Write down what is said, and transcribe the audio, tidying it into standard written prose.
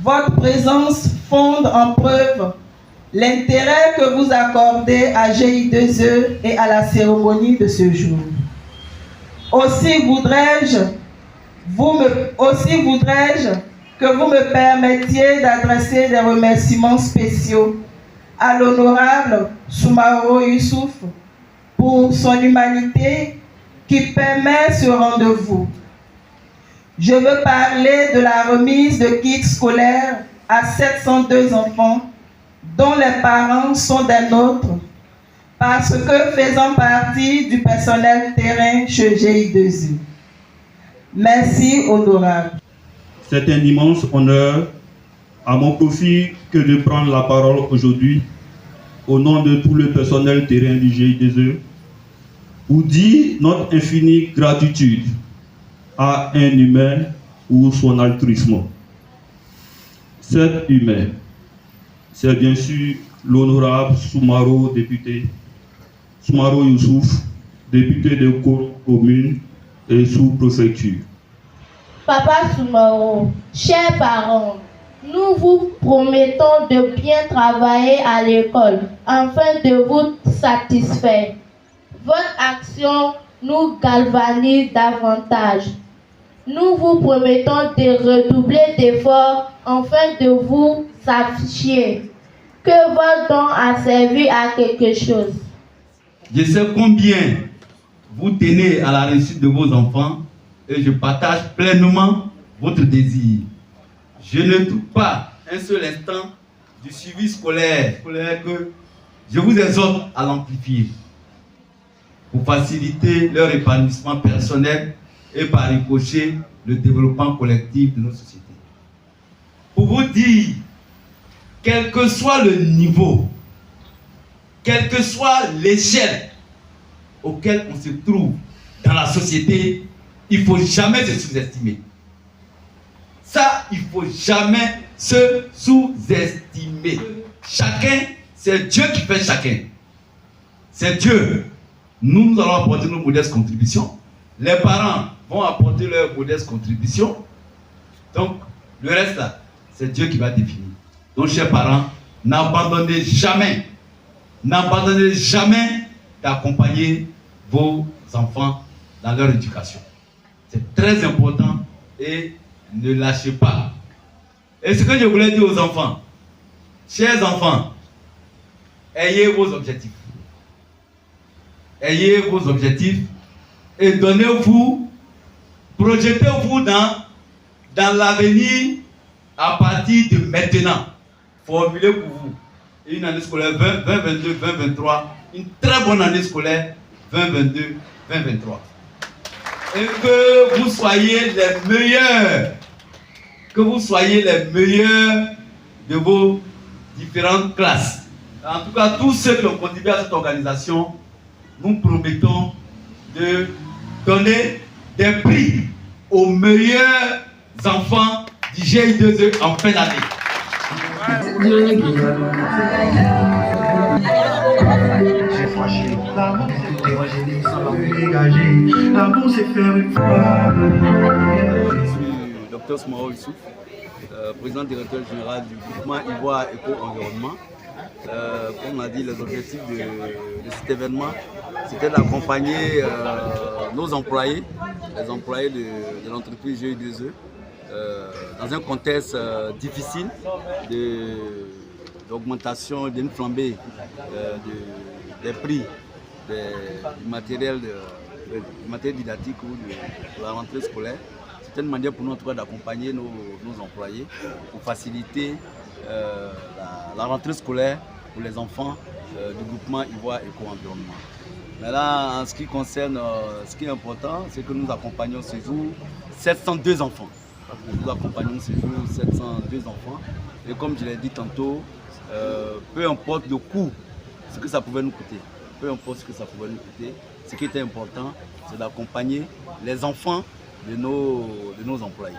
Votre présence fonde en preuve l'intérêt que vous accordez à GI2E et à la cérémonie de ce jour. Aussi voudrais-je que vous me permettiez d'adresser des remerciements spéciaux à l'honorable Soumaro Youssouf pour son humanité qui permet ce rendez-vous. Je veux parler de la remise de kits scolaires à 702 enfants dont les parents sont des nôtres parce que faisant partie du personnel terrain chez GI2E. Merci, honorable. C'est un immense honneur à mon profit que de prendre la parole aujourd'hui au nom de tout le personnel terrain du GI2E pour dire notre infinie gratitude à un humain ou son altruisme. Cet humain, c'est bien sûr l'honorable Soumaro, député, Soumaro Youssouf, député de commune et sous-préfecture. Papa Soumaro, chers parents, nous vous promettons de bien travailler à l'école afin de vous satisfaire. Votre action nous galvanise davantage. Nous vous promettons de redoubler d'efforts afin de vous afficher que votre don a servi à quelque chose. Je sais combien vous tenez à la réussite de vos enfants et je partage pleinement votre désir. Je ne doute pas un seul instant du suivi scolaire que je vous exhorte à l'amplifier pour faciliter leur épanouissement personnel et par ricochet le développement collectif de nos sociétés. Pour vous dire, quel que soit le niveau, quelle que soit l'échelle auquel on se trouve dans la société, il ne faut jamais se sous-estimer. Ça, il ne faut jamais se sous-estimer. Chacun, c'est Dieu qui fait chacun. C'est Dieu. Nous allons apporter nos modestes contributions. Les parents vont apporter leurs modestes contributions. Donc, le reste là, c'est Dieu qui va définir. Donc, chers parents, n'abandonnez jamais d'accompagner vos enfants dans leur éducation. C'est très important et ne lâchez pas. Et ce que je voulais dire aux enfants, chers enfants, ayez vos objectifs. Ayez vos objectifs et donnez-vous, projetez-vous dans l'avenir à partir de maintenant. Formulez pour vous une année scolaire 2022-2023, une très bonne année scolaire 2022-2023. Et que vous soyez les meilleurs, de vos différentes classes. En tout cas, tous ceux qui ont contribué à cette organisation, nous promettons de donner des prix aux meilleurs enfants du GI2E en fin d'année. Je suis Dr Soumaro Youssouf, président directeur général du groupement Ivoire Éco-Environnement. Comme on a dit, les objectifs de cet événement, c'était d'accompagner nos employés, les employés de l'entreprise GI2E, dans un contexte difficile d'augmentation, d'une flambée des prix du matériel didactique ou de la rentrée scolaire. C'était une manière pour nous d'accompagner nos employés pour faciliter la rentrée scolaire pour les enfants du groupement Ivoire Éco-Environnement. Mais là, en ce qui concerne, ce qui est important, c'est que nous accompagnons ce jour 702 enfants. Nous accompagnons ce jour 702 enfants. Et comme je l'ai dit tantôt, peu importe le coût, ce que ça pouvait nous coûter, ce qui était important, c'est d'accompagner les enfants de nos employés.